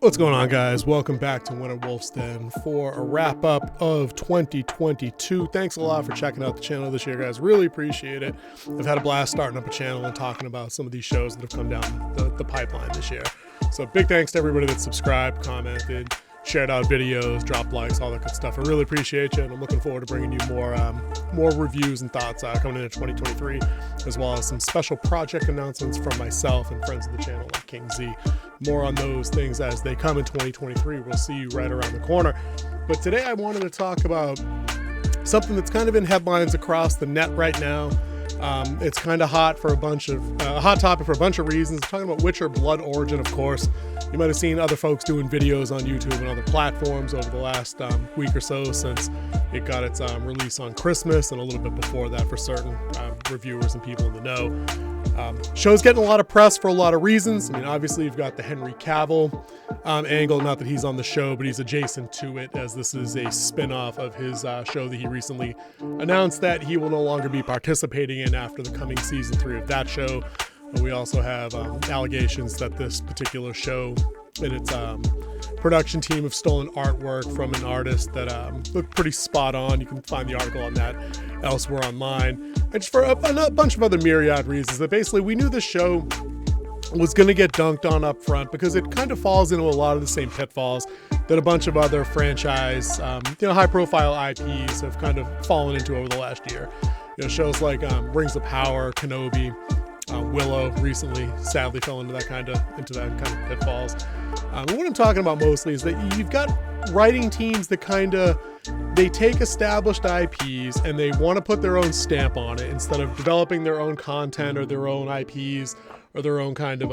What's going on, guys? Welcome back to Winter Wolf's Den for a wrap-up of 2022. Thanks a lot for checking out the channel this year, guys. Really appreciate it. I've had a blast starting up a channel and talking about some of these shows that have come down the pipeline this year. So big thanks to everybody that subscribed, commented, shared out videos, dropped likes, all that good stuff. I really appreciate you, and I'm looking forward to bringing you more reviews and thoughts coming into 2023, as well as some special project announcements from myself and friends of the channel like King Z. More on those things as they come in 2023. We'll see you right around the corner. But today I wanted to talk about something that's kind of in headlines across the net right now. It's kind of hot for a hot topic for a bunch of reasons. I'm talking about Witcher Blood Origin, of course. You might have seen other folks doing videos on YouTube and other platforms over the last week or so since it got its release on Christmas and a little bit before that for certain reviewers and people in the know. Show's getting a lot of press for a lot of reasons. I mean, obviously you've got the Henry Cavill angle, not that he's on the show, but he's adjacent to it, as this is a spin-off of his show that he recently announced that he will no longer be participating in after the coming season 3 of that show. And we also have allegations that this particular show and its production team have stolen artwork from an artist that looked pretty spot on. You can find the article on that elsewhere online. And just for a bunch of other myriad reasons, that basically we knew this show was going to get dunked on up front because it kind of falls into a lot of the same pitfalls that a bunch of other franchise, high-profile IPs have kind of fallen into over the last year. Shows like Rings of Power, Kenobi, Willow recently sadly fell into that kind of pitfalls. What I'm talking about mostly is that you've got writing teams that they take established IPs and they want to put their own stamp on it instead of developing their own content or their own IPs or their own kind of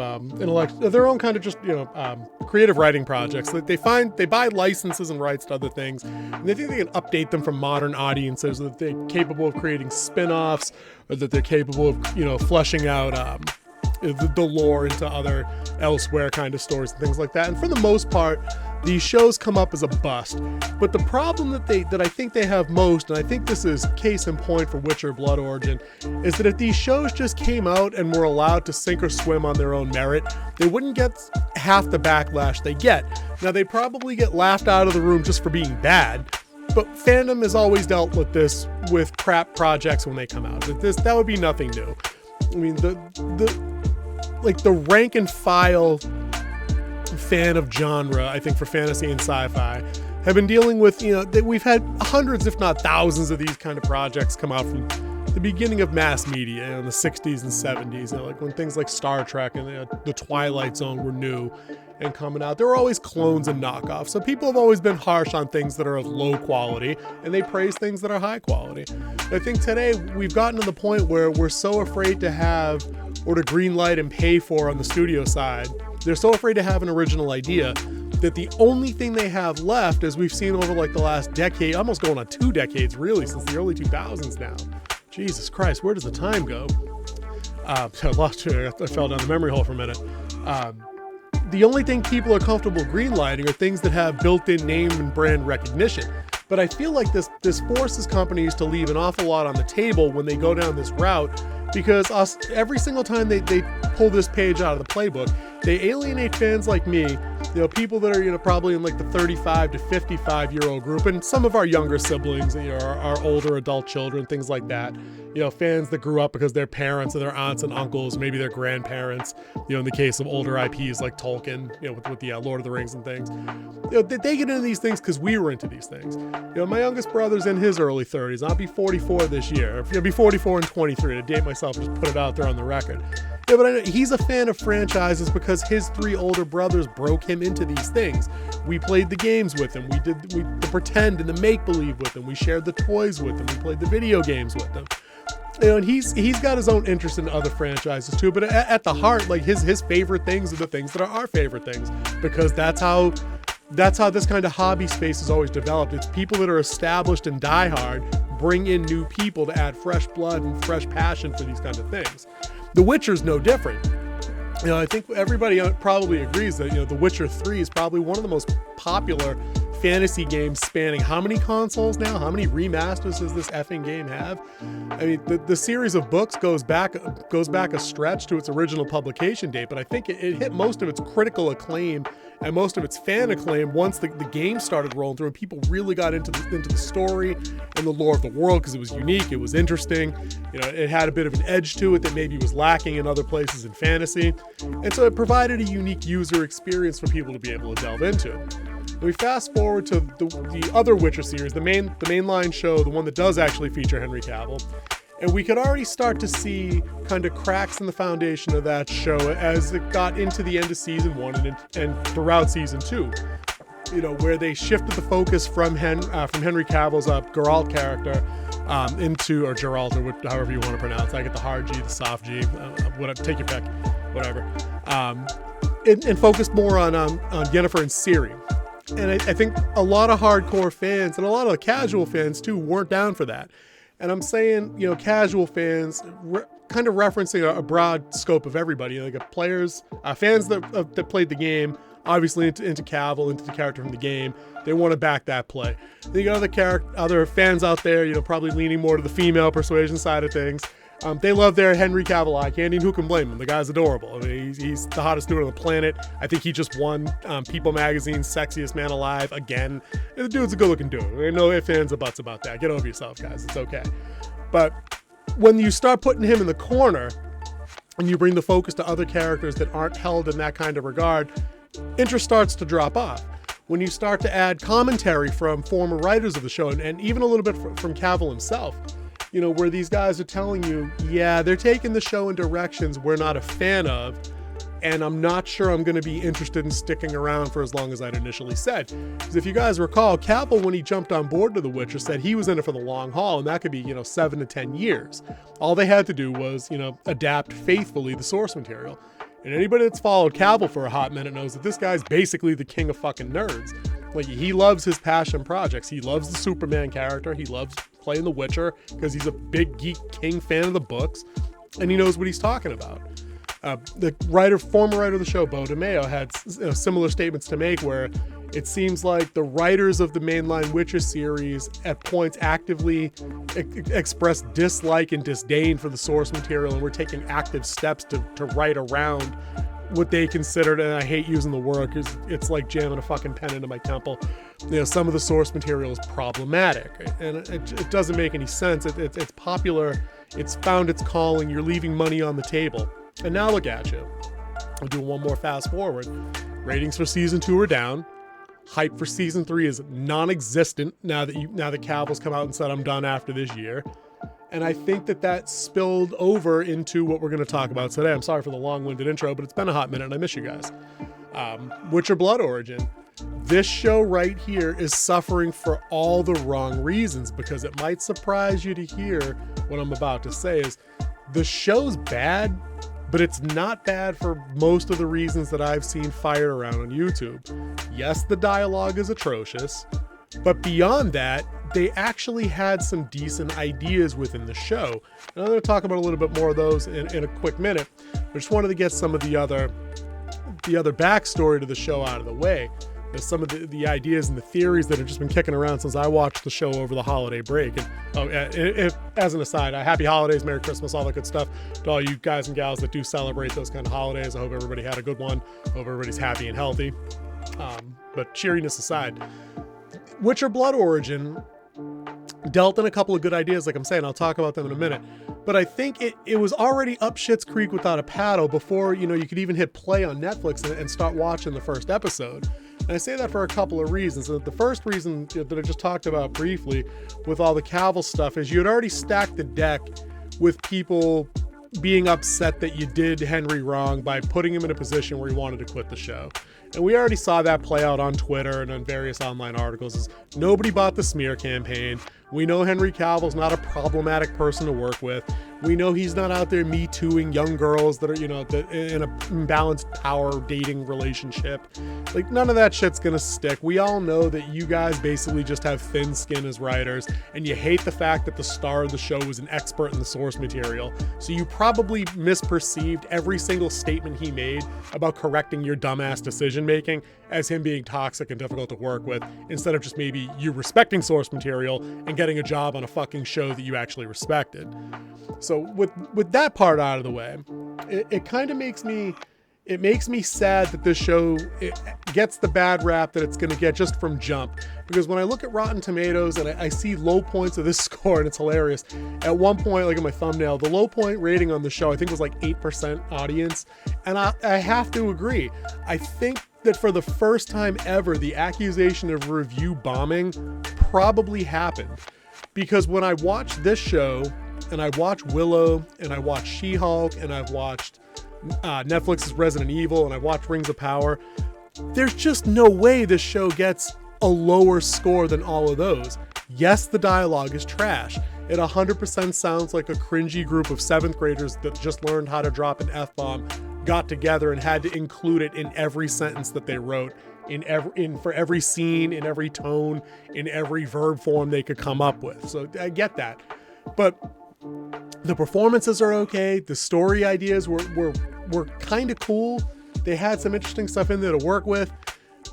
creative writing projects. That they buy licenses and rights to other things, and they think they can update them for modern audiences, so that they're capable of creating spin-offs, or that they're capable of fleshing out the lore into other elsewhere kind of stories and things like that. And for the most part, these shows come up as a bust. But the problem that I think they have most, and I think this is case in point for Witcher Blood Origin, is that if these shows just came out and were allowed to sink or swim on their own merit, they wouldn't get half the backlash they get. Now, they probably get laughed out of the room just for being bad, but fandom has always dealt with this with crap projects when they come out. That would be nothing new. I mean, the rank and file fan of genre, I think, for fantasy and sci-fi have been dealing with, that we've had hundreds, if not thousands, of these kind of projects come out from the beginning of mass media in the 60s and 70s, like when things like Star Trek and the Twilight Zone were new and coming out. There were always clones and knockoffs. So people have always been harsh on things that are of low quality, and they praise things that are high quality. I think today we've gotten to the point where we're so afraid to have or to green light and pay for on the studio side. They're so afraid to have an original idea that the only thing they have left, as we've seen over like the last decade, almost going on 2 decades really, since the early 2000s now. Jesus Christ, where does the time go? I fell down the memory hole for a minute. The only thing people are comfortable greenlighting are things that have built-in name and brand recognition. But I feel like this forces companies to leave an awful lot on the table when they go down this route, because every single time they pull this page out of the playbook, they alienate fans like me, people that are probably in like the 35 to 55 year old group, and some of our younger siblings, our older adult children, things like that. Fans that grew up because their parents and their aunts and uncles, maybe their grandparents, in the case of older IPs like Tolkien, with the Lord of the Rings and things, they get into these things because we were into these things. My youngest brother's in his early 30s. I'll be 44 this year. I'll be 44 and 23 to date myself, just put it out there on the record. But I know he's a fan of franchises because his 3 older brothers broke him into these things. We played the games with him. We did the pretend and the make-believe with him. We shared the toys with him. We played the video games with him. And he's got his own interest in other franchises too. But at the heart, like his favorite things are the things that are our favorite things, because that's how this kind of hobby space is always developed. It's people that are established and diehard bring in new people to add fresh blood and fresh passion for these kind of things. The Witcher's no different. I think everybody probably agrees that The Witcher 3 is probably one of the most popular fantasy game spanning how many consoles now? How many remasters does this effing game have? I mean, the series of books goes back a stretch to its original publication date, but I think it hit most of its critical acclaim and most of its fan acclaim once the game started rolling through and people really got into the story and the lore of the world, because it was unique, it was interesting, it had a bit of an edge to it that maybe was lacking in other places in fantasy, and so it provided a unique user experience for people to be able to delve into. And we fast forward to the other Witcher series, the mainline show, the one that does actually feature Henry Cavill. And we could already start to see kind of cracks in the foundation of that show as it got into the end of season 1 and throughout season 2. Where they shifted the focus from Henry Cavill's Geralt character into, or Geralt, or however you want to pronounce it. I get the hard G, the soft G, whatever, take your pick, whatever. And focused more on Yennefer and Ciri. And I think a lot of hardcore fans and a lot of casual fans too weren't down for that. And I'm saying, casual fans, kind of referencing a broad scope of everybody, like players, fans that played the game, obviously into Cavill, into the character from the game. They want to back that play. Then you got other fans out there, probably leaning more to the female persuasion side of things. They love their Henry Cavill eye candy, and who can blame him? The guy's adorable. I mean, he's the hottest dude on the planet. I think he just won People Magazine's Sexiest Man Alive again. And the dude's a good-looking dude. There ain't no ifs, ands, or buts about that. Get over yourself, guys. It's okay. But when you start putting him in the corner and you bring the focus to other characters that aren't held in that kind of regard, interest starts to drop off. When you start to add commentary from former writers of the show, and even a little bit from Cavill himself, where these guys are telling you, yeah, they're taking the show in directions we're not a fan of, and I'm not sure I'm going to be interested in sticking around for as long as I'd initially said. Because if you guys recall, Cavill, when he jumped on board to The Witcher, said he was in it for the long haul, and that could be, 7 to 10 years. All they had to do was, adapt faithfully the source material. And anybody that's followed Cavill for a hot minute knows that this guy's basically the king of fucking nerds. Like, he loves his passion projects. He loves the Superman character. He loves playing The Witcher because he's a big geek king fan of the books, and he knows what he's talking about. The former writer of the show, Bo DeMeo, had similar statements to make, where it seems like the writers of the mainline Witcher series at points actively express dislike and disdain for the source material, and we're taking active steps to write around what they considered, and I hate using the word because it's like jamming a fucking pen into my temple, some of the source material is problematic, and it doesn't make any sense. It's popular, it's found its calling, you're leaving money on the table. And now look at you. I'll do one more fast forward. Ratings for season 2 are down. Hype for season 3 is non-existent now that Cavill's come out and said I'm done after this year. And I think that spilled over into what we're going to talk about today. I'm sorry for the long-winded intro, but it's been a hot minute and I miss you guys. Witcher Blood Origin. This show right here is suffering for all the wrong reasons, because it might surprise you to hear what I'm about to say is the show's bad, but it's not bad for most of the reasons that I've seen fired around on YouTube. Yes, the dialogue is atrocious, but beyond that, they actually had some decent ideas within the show. And I'm going to talk about a little bit more of those in a quick minute. I just wanted to get some of the other backstory to the show out of the way. There's some of the ideas and the theories that have just been kicking around since I watched the show over the holiday break. And as an aside, happy holidays, Merry Christmas, all that good stuff to all you guys and gals that do celebrate those kind of holidays. I hope everybody had a good one. Hope everybody's happy and healthy. But cheeriness aside, Witcher Blood Origin dealt in a couple of good ideas, like I'm saying. I'll talk about them in a minute. But I think it was already up shit's creek without a paddle before, you could even hit play on Netflix and start watching the first episode. And I say that for a couple of reasons. The first reason that I just talked about briefly with all the Cavill stuff is you had already stacked the deck with people being upset that you did Henry wrong by putting him in a position where he wanted to quit the show. And we already saw that play out on Twitter and on various online articles. Nobody bought the smear campaign. We know Henry Cavill's not a problematic person to work with. We know he's not out there Me Tooing young girls that are, you know, in a imbalanced power dating relationship. Like, none of that shit's gonna stick. We all know that you guys basically just have thin skin as writers, and you hate the fact that the star of the show was an expert in the source material. So you probably misperceived every single statement he made about correcting your dumbass decision making as him being toxic and difficult to work with, instead of just maybe you respecting source material and getting a job on a fucking show that you actually respected. So with that part out of the way, it kind of makes me sad that this show gets the bad rap that it's going to get just from jump. Because when I look at Rotten Tomatoes and I see low points of this score, and it's hilarious. At one point, like in my thumbnail, the low point rating on the show, I think was like 8% audience. And I have to agree. I think that for the first time ever, the accusation of review bombing probably happened. Because when I watch this show, and I watch Willow, and I watch She-Hulk, and I've watched Netflix's Resident Evil, and I've watched Rings of Power, there's just no way this show gets a lower score than all of those. Yes, the dialogue is trash. It 100% sounds like a cringy group of 7th graders that just learned how to drop an F-bomb, got together and had to include it in every sentence that they wrote, for every scene, in every tone, in every verb form they could come up with. So I get that. But the performances are okay. The story ideas were kind of cool. They had some interesting stuff in there to work with.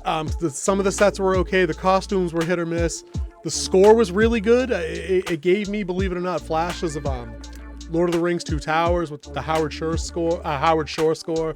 Some of the sets were okay. The costumes were hit or miss. The score was really good. It gave me, believe it or not, flashes of Lord of the Rings: Two Towers with the Howard Shore score.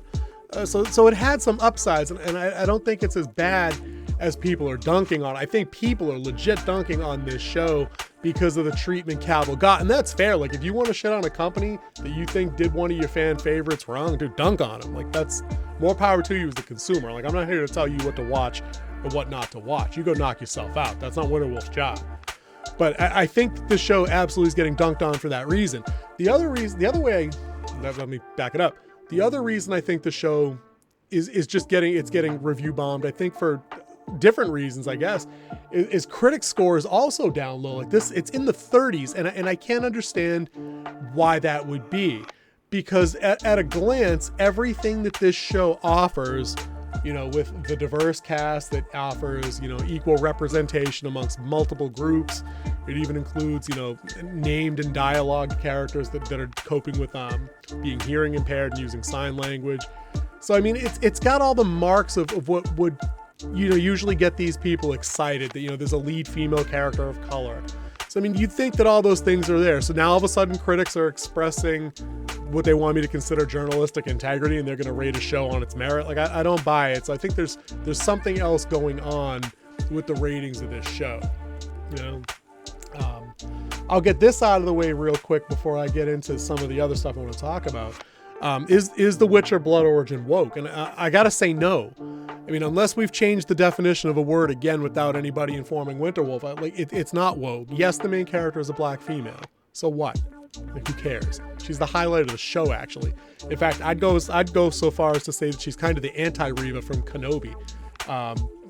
So it had some upsides, and I don't think it's as bad as people are dunking on. I think people are legit dunking on this show because of the treatment Cavill got, and that's fair. Like, if you want to shit on a company that you think did one of your fan favorites wrong, dude, dunk on them. Like, that's more power to you as the consumer. Like, I'm not here to tell you what to watch or what not to watch. You go knock yourself out. That's not Winterwolf's job. But I think this show absolutely is getting dunked on for that reason. Let me back it up. The other reason I think the show is just getting review bombed, I think for different reasons, I guess, is critic score is also down low. Like this, it's in the 30s, and I can't understand why that would be, because at a glance, everything that this show offers, you know, with the diverse cast that offers, you know, equal representation amongst multiple groups. It even includes, you know, named and dialogue characters that are coping with being hearing impaired and using sign language. So, I mean, it's got all the marks of what would, you know, usually get these people excited, that, you know, there's a lead female character of color. So, I mean, you'd think that all those things are there. So now all of a sudden critics are expressing what they want me to consider journalistic integrity, and they're going to rate a show on its merit. Like, I don't buy it. So I think there's something else going on with the ratings of this show. You know, I'll get this out of the way real quick before I get into some of the other stuff I want to talk about. Is The Witcher Blood Origin woke? And I gotta say no. I mean, unless we've changed the definition of a word again without anybody informing Winterwolf, it's not woke. Yes, the main character is a black female. So what? Like, who cares? She's the highlight of the show, actually. In fact, I'd go so far as to say that she's kind of the anti-Reva from Kenobi.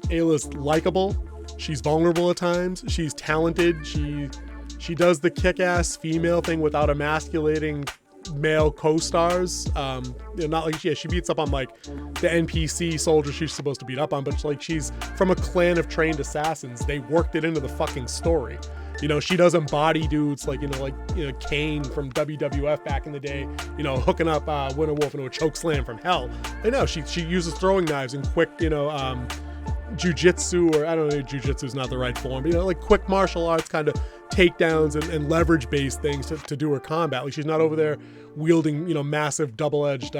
Ayla's likable. She's vulnerable at times. She's talented. She does the kick-ass female thing without emasculating male co-stars. Not like she beats up on like the NPC soldiers she's supposed to beat up on, but like she's from a clan of trained assassins. They worked it into the fucking story. You know, she doesn't body dudes like Kane from WWF back in the day, you know, hooking up Winterwolf into a choke slam from hell. I know she uses throwing knives and quick, you know, jujitsu, or I don't know, jujitsu is not the right form, but, you know, like quick martial arts kind of takedowns and leverage based things to do her combat. Like, she's not over there wielding, you know, massive double-edged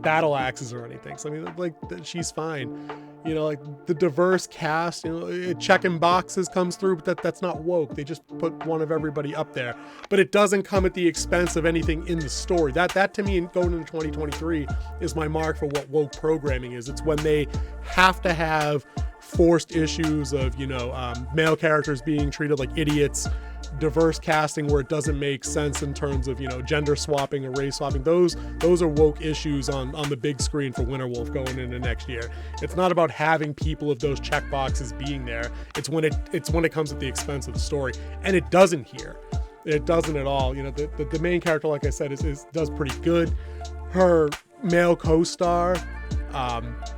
battle axes or anything. So I mean, like, she's fine. You know, like the diverse cast, you know, checking boxes comes through, but that's not woke. They just put one of everybody up there, but it doesn't come at the expense of anything in the story. That to me, going into 2023, is my mark for what woke programming is. It's when they have to have forced issues of, you know, male characters being treated like idiots, diverse casting where it doesn't make sense in terms of, you know, gender swapping or race swapping. Those are woke issues on the big screen for Winterwolf going into next year. It's not about having people of those check boxes being there. It's when it comes at the expense of the story, and it doesn't here. It doesn't at all. You know, the main character, like I said, is does pretty good. Her male co-star,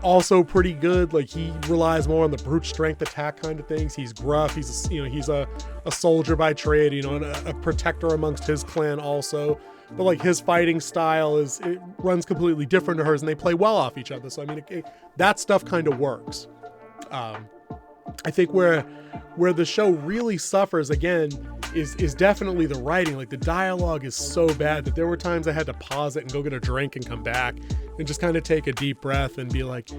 also pretty good. Like, he relies more on the brute strength attack kind of things. He's gruff. He's a soldier by trade. You know, and a protector amongst his clan also. But like, his fighting style it runs completely different to hers, and they play well off each other. So I mean, that stuff kind of works. I think where the show really suffers again is definitely the writing. Like, the dialogue is so bad that there were times I had to pause it and go get a drink and come back and just kind of take a deep breath and be like,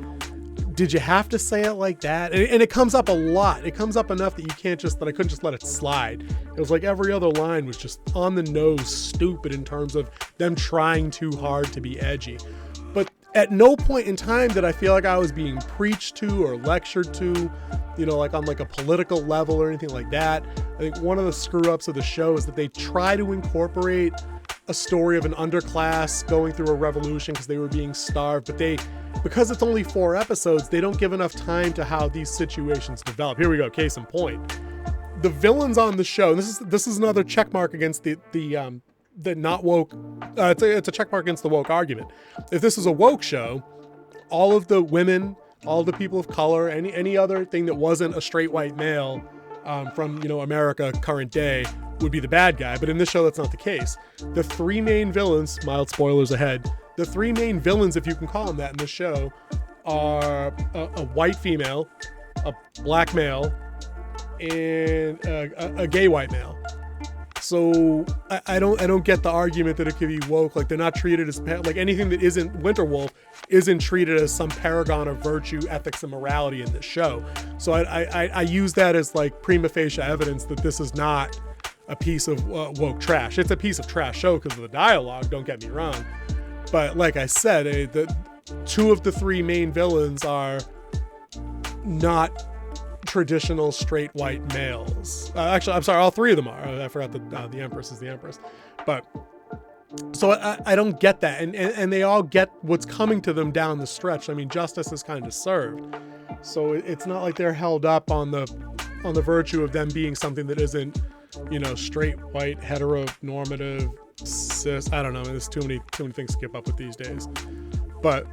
did you have to say it like that? And it comes up a lot. It comes up enough that I couldn't just let it slide. It was like every other line was just on the nose stupid in terms of them trying too hard to be edgy. But at no point in time did I feel like I was being preached to or lectured to, you know, like on like a political level or anything like that. I think one of the screw ups of the show is that they try to incorporate a story of an underclass going through a revolution because they were being starved, but because it's only 4 episodes, they don't give enough time to how these situations develop. Here we go, case in point. The villains on the show, this is another checkmark against the not woke, it's a checkmark against the woke argument. If this is a woke show, all of the women, all the people of color, any other thing that wasn't a straight white male from, you know, America current day would be the bad guy. But in this show, that's not the case. The 3 main villains, mild spoilers ahead, the 3 main villains, if you can call them that in this show, are a white female, a black male, and a gay white male. So I don't get the argument that it could be woke. Like, they're not treated as like anything that isn't Winterwolf isn't treated as some paragon of virtue, ethics, and morality in this show. So I use that as like prima facie evidence that this is not a piece of woke trash. It's a piece of trash show because of the dialogue, don't get me wrong. But like I said, the 2 of the 3 main villains are not traditional straight white males. Actually, I'm sorry, all 3 of them are. I forgot the Empress is the Empress. But so I don't get that, and they all get what's coming to them down the stretch. I mean, justice is kind of served, so it's not like they're held up on the virtue of them being something that isn't, you know, straight white heteronormative cis. I don't know. There's too many things to keep up with these days, but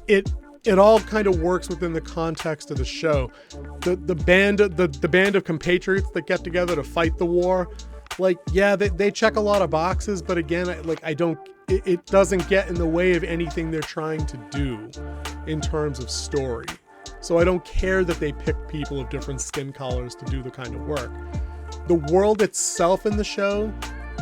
it all kind of works within the context of the show. The band of compatriots that get together to fight the war, like, yeah, they check a lot of boxes, but again, it doesn't get in the way of anything they're trying to do in terms of story. So I don't care that they pick people of different skin colors to do the kind of work. The world itself in the show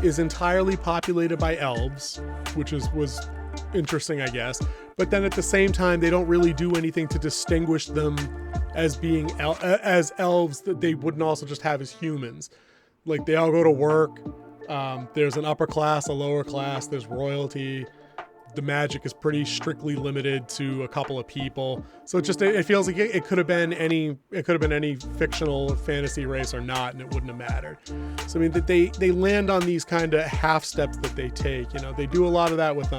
is entirely populated by elves, which was interesting, I guess. But then at the same time, they don't really do anything to distinguish them as being as elves that they wouldn't also just have as humans. Like, they all go to work. There's an upper class, a lower class. There's royalty. The magic is pretty strictly limited to a couple of people. So it feels like it could have been any fictional fantasy race or not, and it wouldn't have mattered. So I mean, that they land on these kind of half steps that they take. You know, they do a lot of that with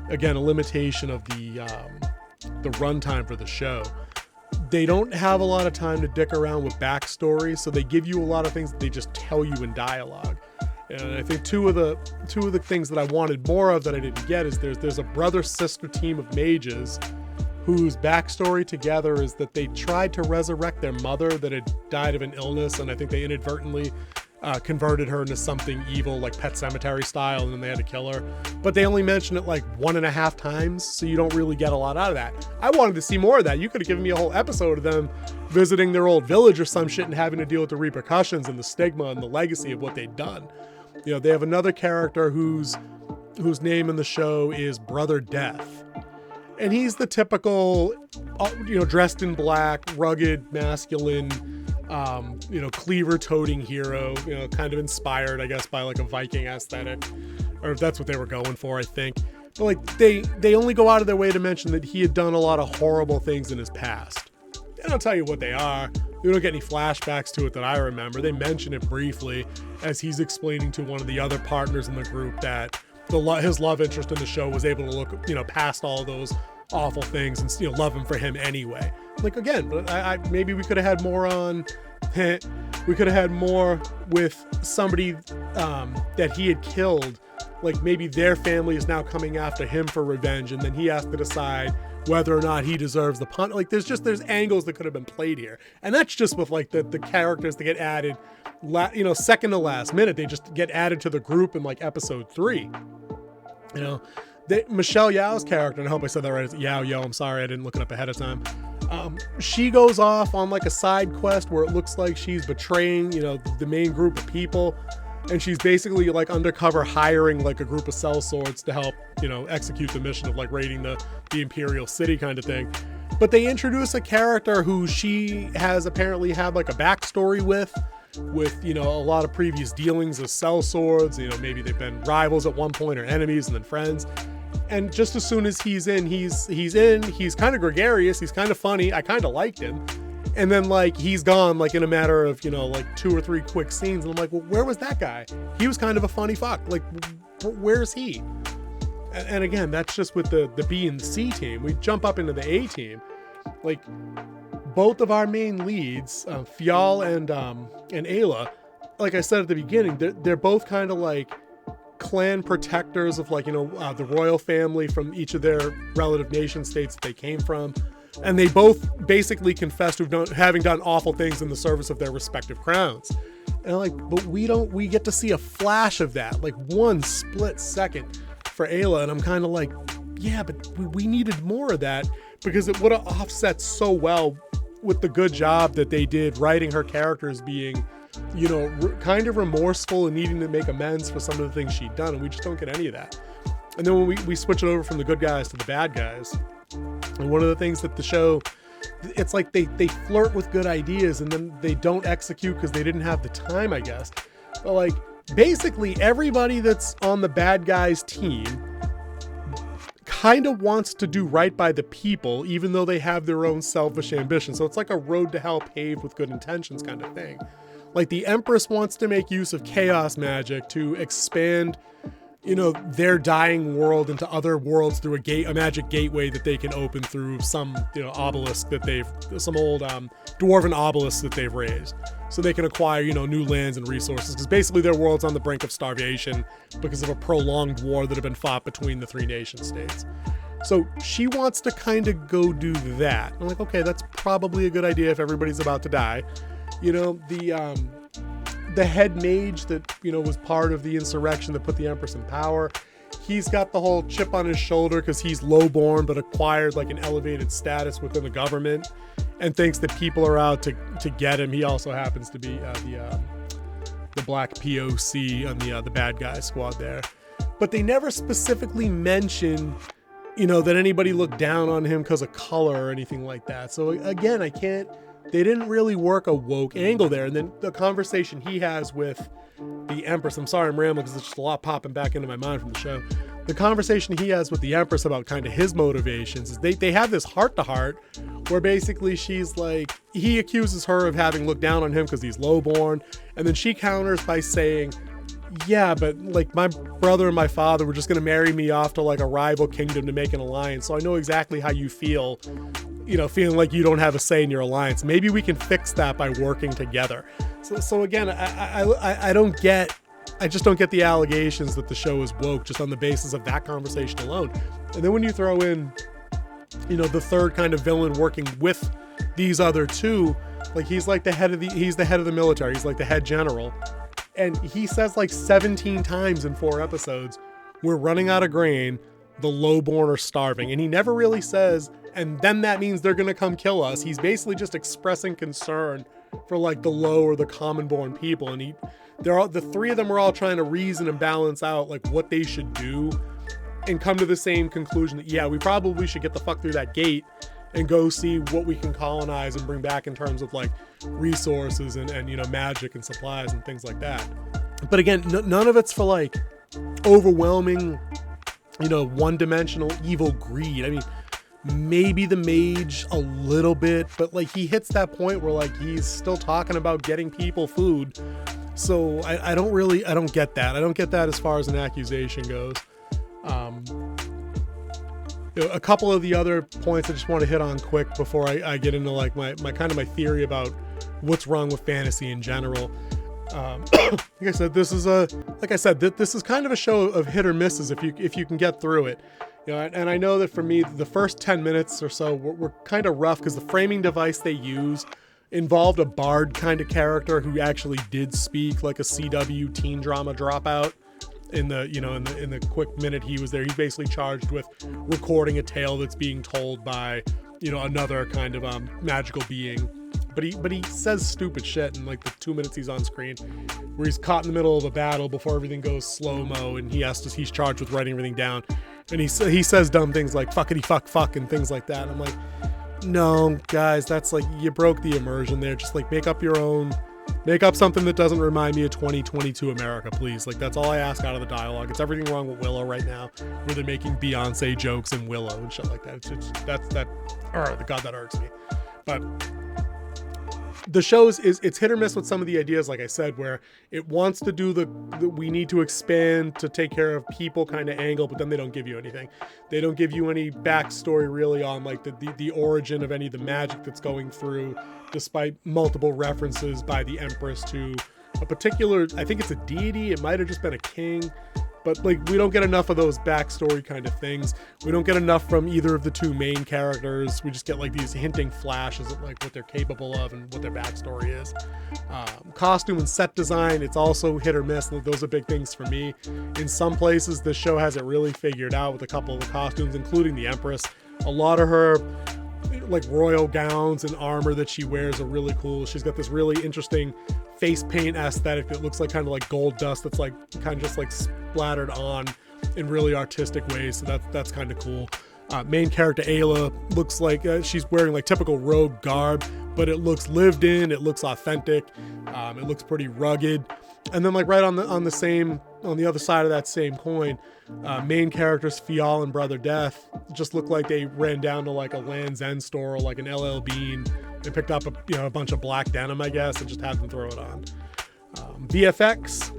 again, a limitation of the runtime for the show. They don't have a lot of time to dick around with backstory, so they give you a lot of things that they just tell you in dialogue. And I think two of the things that I wanted more of that I didn't get is there's a brother-sister team of mages whose backstory together is that they tried to resurrect their mother that had died of an illness, and I think they inadvertently converted her into something evil, like Pet Sematary style, and then they had to kill her. But they only mention it like 1.5 times, so you don't really get a lot out of that. I wanted to see more of that. You could have given me a whole episode of them visiting their old village or some shit and having to deal with the repercussions and the stigma and the legacy of what they'd done. You know, they have another character whose name in the show is Brother Death. And he's the typical, you know, dressed in black, rugged, masculine, you know, cleaver-toting hero, you know, kind of inspired, I guess, by like a Viking aesthetic, or if that's what they were going for, I think. But like, they only go out of their way to mention that he had done a lot of horrible things in his past. They don't tell you what they are. We don't get any flashbacks to it that I remember. They mention it briefly as he's explaining to one of the other partners in the group that his love interest in the show was able to look, you know, past all those awful things and, you know, love him for him anyway. Like, again, I maybe we could have had more on, we could have had more with somebody that he had killed. Like, maybe their family is now coming after him for revenge, and then he has to decide whether or not he deserves the pun. Like, there's angles that could have been played here. And that's just with, like, the characters that get added, you know, second to last minute. They just get added to the group in, like, episode 3. You know, Michelle Yeoh's character, and I hope I said that right, it's Yo, I'm sorry, I didn't look it up ahead of time. She goes off on, like, a side quest where it looks like she's betraying, you know, the main group of people. And she's basically, like, undercover hiring, like, a group of sellswords to help, you know, execute the mission of, like, raiding the Imperial City kind of thing. But they introduce a character who she has apparently had, like, a backstory with, you know, a lot of previous dealings as sellswords. You know, maybe they've been rivals at one point or enemies and then friends. And just as soon as he's in, he's kind of gregarious. He's kind of funny. I kind of liked him. And then, like, he's gone, like, in a matter of, you know, like 2 or 3 quick scenes. And I'm like, well, where was that guy? He was kind of a funny fuck. Like, where's he? And again, that's just with the B and the C team. We jump up into the A team. Like, both of our main leads, Fial and Ayla, like I said at the beginning, they're both kind of like clan protectors of, like, you know, the royal family from each of their relative nation states that they came from. And they both basically confess to having done awful things in the service of their respective crowns. And I'm like, but we get to see a flash of that, like one split second for Ayla. And I'm kind of like, yeah, but we needed more of that, because it would have offset so well with the good job that they did writing her characters being, you know, kind of remorseful and needing to make amends for some of the things she'd done. And we just don't get any of that. And then when we switch it over from the good guys to the bad guys, and one of the things that the show, it's like they flirt with good ideas and then they don't execute because they didn't have the time, I guess. But, like, basically everybody that's on the bad guys team kind of wants to do right by the people, even though they have their own selfish ambition. So it's like a road to hell paved with good intentions kind of thing. Like, the Empress wants to make use of chaos magic to expand, you know, their dying world into other worlds through a magic gateway that they can open through some, you know, obelisk that some old dwarven obelisk that they've raised, so they can acquire, you know, new lands and resources, because basically their world's on the brink of starvation because of a prolonged war that had been fought between the 3 nation states. So she wants to kind of go do that. I'm like, okay, that's probably a good idea if everybody's about to die. You know, the head mage that, you know, was part of the insurrection that put the Empress in power, he's got the whole chip on his shoulder because he's lowborn but acquired, like, an elevated status within the government and thinks that people are out to get him. He also happens to be the black POC on the bad guy squad there. But they never specifically mention, you know, that anybody looked down on him because of color or anything like that. So again, they didn't really work a woke angle there. And then the conversation he has with the Empress, I'm sorry I'm rambling because there's just a lot popping back into my mind from the show. The conversation he has with the Empress about kind of his motivations is they have this heart-to-heart where basically she's like, he accuses her of having looked down on him because he's lowborn. And then she counters by saying, yeah, but, like, my brother and my father were just going to marry me off to, like, a rival kingdom to make an alliance. So I know exactly how you feel, you know, feeling like you don't have a say in your alliance. Maybe we can fix that by working together. So again, I just don't get the allegations that the show is woke just on the basis of that conversation alone. And then when you throw in, you know, the third kind of villain working with these other two, like, he's the head of the military. He's like the head general. And he says, like, 17 times in 4 episodes, we're running out of grain, the lowborn are starving. And he never really says, and then that means they're going to come kill us. He's basically just expressing concern for, like, the low or the common-born people. And the 3 of them are all trying to reason and balance out, like, what they should do and come to the same conclusion that, yeah, we probably should get the fuck through that gate and go see what we can colonize and bring back in terms of, like, resources and you know, magic and supplies and things like that. But again, none of it's for, like, overwhelming, you know, one-dimensional evil greed. I mean, maybe the mage a little bit, but, like, he hits that point where, like, he's still talking about getting people food. So I don't get that. I don't get that as far as an accusation goes. A couple of the other points I just want to hit on quick before I get into like my kind of my theory about what's wrong with fantasy in general. Like I said, this is kind of a show of hit or misses if you can get through it. And I know that for me, the first 10 minutes or so were kind of rough because the framing device they use involved a bard kind of character who actually did speak like a CW teen drama dropout. In the quick minute he was there, he's basically charged with recording a tale that's being told by another kind of magical being. But he says stupid shit in like the 2 minutes he's on screen, where he's caught in the middle of a battle before everything goes slow-mo, and he's charged with writing everything down, and he says dumb things like fuckity fuck and things like that. And I'm like, no guys, that's like, you broke the immersion there. Just like make up something that doesn't remind me of 2022 America, please. Like, that's all I ask out of the dialogue. It's everything wrong with Willow right now, where they're making Beyonce jokes in Willow and shit like that. God, that irks me. But the show it's hit or miss with some of the ideas, like I said, where it wants to do the we need to expand to take care of people kind of angle, but then they don't give you anything. They don't give you any backstory really on like the origin of any of the magic that's going through, despite multiple references by the Empress to a particular, I think it's a deity, it might have just been a king, but like we don't get enough of those backstory kind of things. We don't get enough from either of the two main characters. We just get like these hinting flashes of like what they're capable of and what their backstory is. Costume and set design, it's also hit or miss. Those are big things for me. In some places, this show has it really figured out with a couple of the costumes, including the Empress. A lot of her like royal gowns and armor that she wears are really cool. She's got this really interesting face paint aesthetic that looks like kind of like gold dust that's like kind of just like splattered on in really artistic ways, so that's kind of cool. Main character Ayla looks like she's wearing like typical rogue garb, but it looks lived in, it looks authentic, it looks pretty rugged. And then like right on the other side of that same coin, main characters Fial and Brother Death just look like they ran down to like a Land's End store or like an LL Bean and picked up a bunch of black denim, I guess, and just had them throw it on. VFX,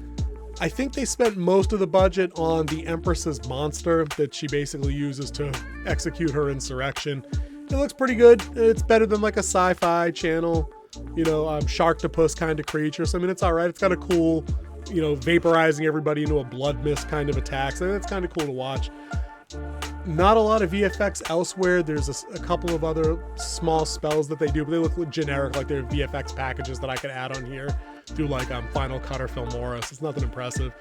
I think they spent most of the budget on the Empress's monster that she basically uses to execute her insurrection. It looks pretty good. It's better than like a sci-fi channel, sharktopus kind of creature. So I mean, it's all right. It's got a cool, vaporizing everybody into a blood mist kind of attack. So it's kind of cool to watch. Not a lot of VFX elsewhere. There's a couple of other small spells that they do, but they look generic, like they're VFX packages that I could add on here through like Final Cut or Filmoris. It's nothing impressive.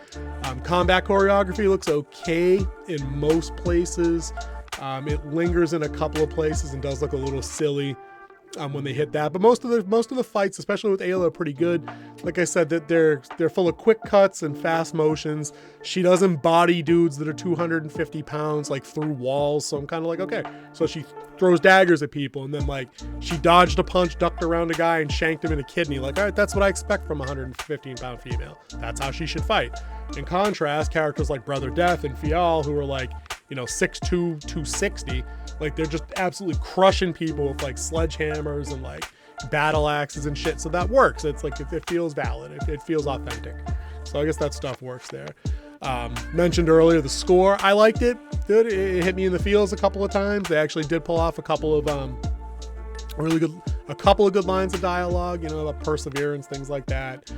Combat choreography looks okay in most places. It lingers in a couple of places and does look a little silly when they hit that, but most of the fights, especially with Ayla, are pretty good. Like I said, that they're full of quick cuts and fast motions. She doesn't body dudes that are 250 pounds like through walls, so I'm kind of like, okay, so she throws daggers at people, and then like she dodged a punch, ducked around a guy, and shanked him in a kidney. Like, all right, that's what I expect from a 115-pound female. That's how she should fight. In contrast, characters like Brother Death and Fial, who are like 6'2", 260, like they're just absolutely crushing people with like sledgehammers and like battle axes and shit. So that works. It's like, it feels valid. It feels authentic. So I guess that stuff works there. Mentioned earlier, the score, I liked it. Good. It hit me in the feels a couple of times. They actually did pull off a couple of good lines of dialogue, about perseverance, things like that.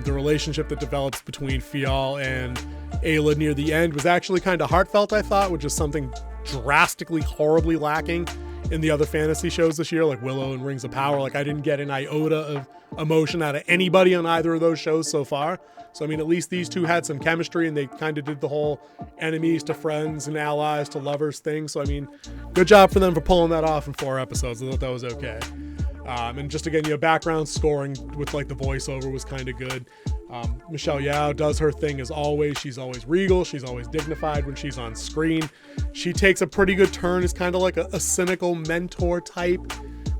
The relationship that develops between Fial and Ayla near the end was actually kind of heartfelt, I thought, which is something drastically, horribly lacking in the other fantasy shows this year, like Willow and Rings of Power. Like, I didn't get an iota of emotion out of anybody on either of those shows so far. So, I mean, at least these two had some chemistry, and they kind of did the whole enemies to friends and allies to lovers thing. So, I mean, good job for them for pulling that off in 4 episodes. I thought that was okay. And just again, background scoring with like the voiceover was kind of good. Michelle Yeoh does her thing as always. She's always regal. She's always dignified when she's on screen. She takes a pretty good turn as kind of like a cynical mentor type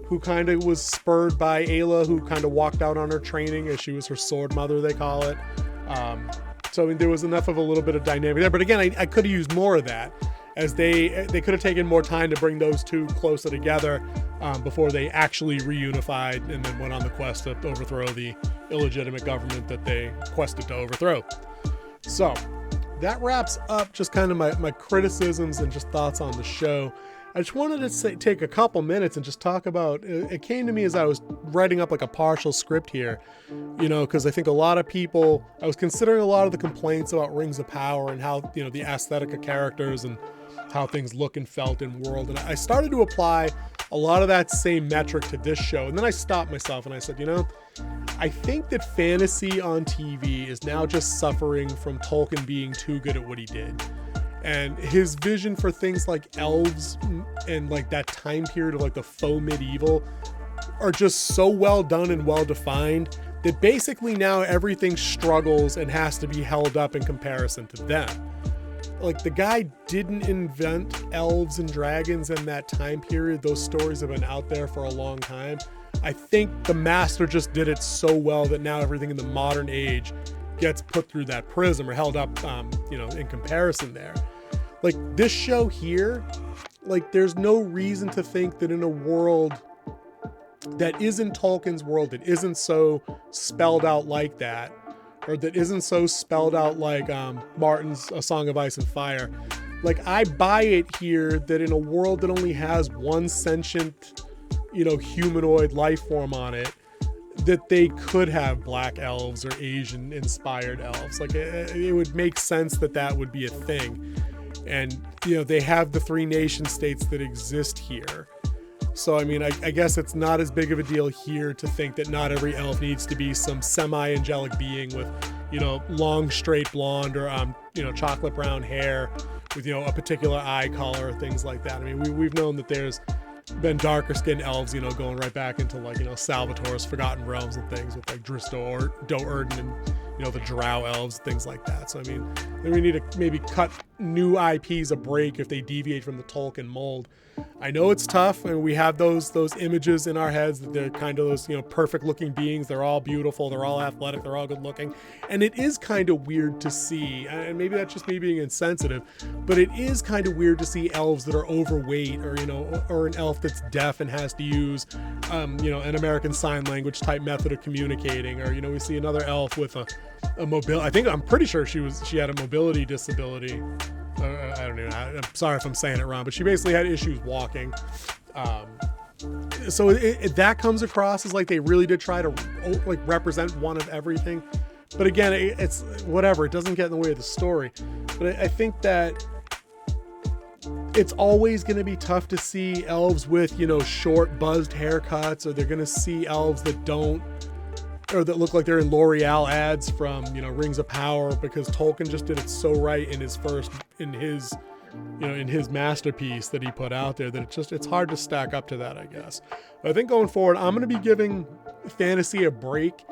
who kind of was spurred by Ayla, who kind of walked out on her training as she was her sword mother, they call it. So I mean, there was enough of a little bit of dynamic there. But again, I could have used more of that, as they could have taken more time to bring those two closer together before they actually reunified and then went on the quest to overthrow the illegitimate government that they quested to overthrow. So that wraps up just kind of my criticisms and just thoughts on the show. I just wanted to take a couple minutes and just talk about, it came to me as I was writing up like a partial script here, because I think a lot of people, I was considering a lot of the complaints about Rings of Power and how, the aesthetic of characters and how things look and felt in world. And I started to apply a lot of that same metric to this show. And then I stopped myself and I said, I think that fantasy on TV is now just suffering from Tolkien being too good at what he did. And his vision for things like elves and like that time period of like the faux medieval are just so well done and well defined that basically now everything struggles and has to be held up in comparison to them. Like, the guy didn't invent elves and dragons in that time period. Those stories have been out there for a long time. I think the master just did it so well that now everything in the modern age gets put through that prism or held up, in comparison there. Like, this show here, like, there's no reason to think that in a world that isn't Tolkien's world, that isn't so spelled out like that, or that isn't so spelled out like Martin's A Song of Ice and Fire. Like, I buy it here that in a world that only has one sentient, humanoid life form on it, that they could have black elves or Asian inspired elves. Like, it would make sense that would be a thing. And, they have the 3 nation states that exist here. So, I mean, I guess it's not as big of a deal here to think that not every elf needs to be some semi-angelic being with, long, straight blonde or, chocolate brown hair with, a particular eye color or things like that. I mean, we've known that there's been darker skinned elves, going right back into like, Salvatore's Forgotten Realms and things with like Dristo Do-Urden and, the Drow elves, things like that. So, I mean, then we need to maybe cut new IPs a break if they deviate from the Tolkien mold. I know it's tough, and we have those images in our heads that they're kind of those, perfect looking beings. They're all beautiful. They're all athletic. They're all good looking. And it is kind of weird to see, and maybe that's just me being insensitive, but it is kind of weird to see elves that are overweight or, or an elf that's deaf and has to use, an American Sign Language type method of communicating, or, we see another elf with a mobility. I'm pretty sure she had a mobility disability. I don't know. I'm sorry if I'm saying it wrong, but she basically had issues walking. So that comes across as like they really did try to like represent one of everything. But again, it's whatever. It doesn't get in the way of the story. But I think that it's always going to be tough to see elves with, short buzzed haircuts, or they're going to see elves that don't, or that look like they're in L'Oreal ads from, Rings of Power, because Tolkien just did it so right in his masterpiece that he put out there that it's hard to stack up to that, I guess. But I think going forward, I'm going to be giving fantasy a break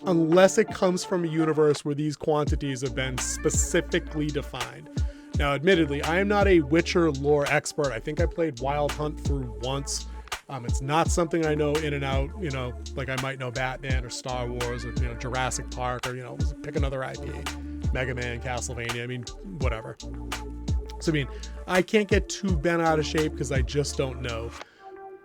unless it comes from a universe where these quantities have been specifically defined. Now, admittedly, I am not a Witcher lore expert. I think I played Wild Hunt through once. It's not something I know in and out, like I might know Batman or Star Wars or, Jurassic Park or, pick another IP, Mega Man, Castlevania, I mean, whatever. So, I mean, I can't get too bent out of shape because I just don't know.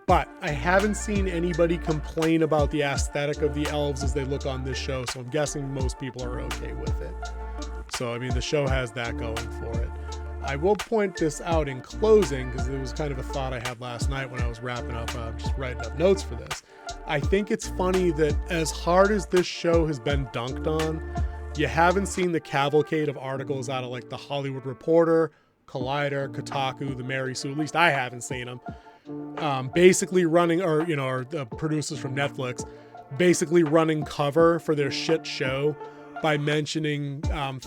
But I haven't seen anybody complain about the aesthetic of the elves as they look on this show, so I'm guessing most people are okay with it. So, I mean, the show has that going for it. I will point this out in closing because it was kind of a thought I had last night when I was wrapping up, just writing up notes for this. I think it's funny that as hard as this show has been dunked on, you haven't seen the cavalcade of articles out of like the Hollywood Reporter, Collider, Kotaku, the Mary Sue. At least I haven't seen them. Basically running, or the producers from Netflix, basically running cover for their shit show by mentioning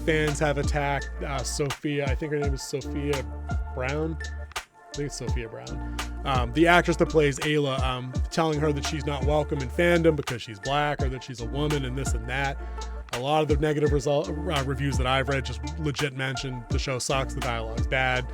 fans have attacked Sophia. I think her name is Sophia Brown. I think it's Sophia Brown. The actress that plays Ayla, telling her that she's not welcome in fandom because she's black or that she's a woman and this and that. A lot of the negative reviews that I've read just legit mention the show sucks, the dialogue's bad,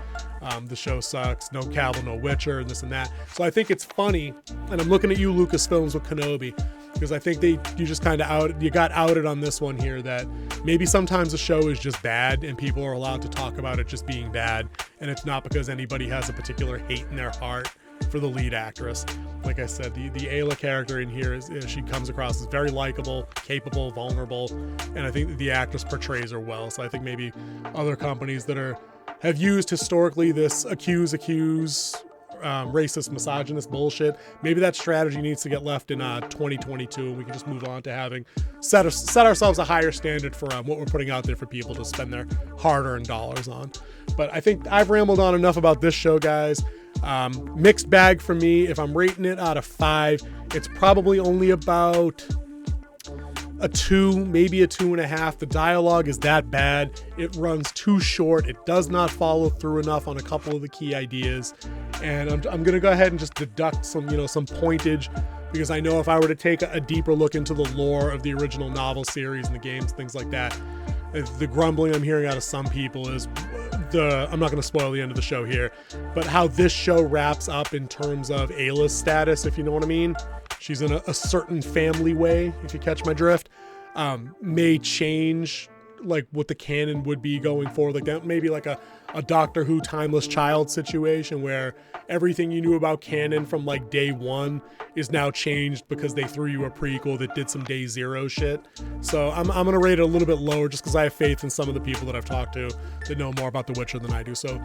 the show sucks, no Cavill, no Witcher, and this and that. So I think it's funny, and I'm looking at you, Lucasfilms, with Kenobi, because I think you just kind of got outed on this one here, that maybe sometimes the show is just bad and people are allowed to talk about it just being bad, and it's not because anybody has a particular hate in their heart for the lead actress. Like I said, the Ayla character in here she comes across as very likable, capable, vulnerable, and I think that the actress portrays her well. So I think maybe other companies that have used historically this accuse, racist, misogynist bullshit, maybe that strategy needs to get left in 2022, and we can just move on to having set ourselves a higher standard for what we're putting out there for people to spend their hard-earned dollars on. But I think I've rambled on enough about this show, guys. Mixed bag for me. If I'm rating it out of 5, it's probably only about a 2, maybe a 2.5. The dialogue is that bad. It runs too short. It does not follow through enough on a couple of the key ideas. And I'm going to go ahead and just deduct some pointage, because I know if I were to take a deeper look into the lore of the original novel series and the games, things like that, the grumbling I'm hearing out of some people is I'm not going to spoil the end of the show here, but how this show wraps up in terms of Ayla's status, if you know what I mean. She's in a certain family way, if you catch my drift, may change like what the canon would be going forward. Like that, maybe like a Doctor Who Timeless Child situation where everything you knew about canon from like day 1 is now changed because they threw you a prequel that did some day 0 shit. So I'm going to rate it a little bit lower just because I have faith in some of the people that I've talked to that know more about The Witcher than I do. So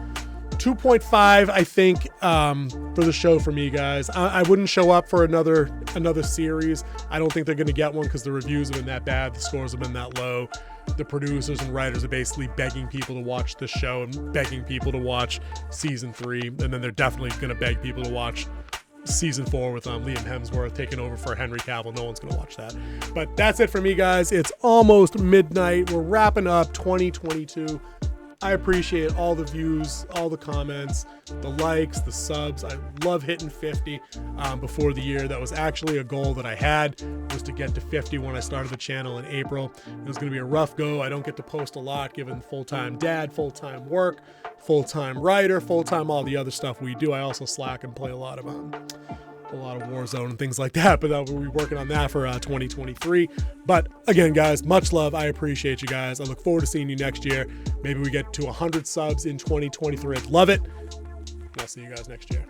2.5, I think, for the show for me, guys. I wouldn't show up for another series. I don't think they're going to get one because the reviews have been that bad. The scores have been that low. The producers and writers are basically begging people to watch this show and begging people to watch season 3. And then they're definitely going to beg people to watch season 4 with Liam Hemsworth taking over for Henry Cavill. No one's going to watch that. But that's it for me, guys. It's almost midnight. We're wrapping up 2022. I appreciate all the views, all the comments, the likes, the subs. I love hitting 50 before the year. That was actually a goal that I had, was to get to 50 when I started the channel in April. It was going to be a rough go. I don't get to post a lot given full-time dad, full-time work, full-time writer, full-time all the other stuff we do. I also slack and play a lot of Warzone and things like that, but we'll be working on that for 2023. But again, guys, much love. I appreciate you guys. I look forward to seeing you next year. Maybe we get to 100 subs in 2023. I'd love it. And I'll see you guys next year.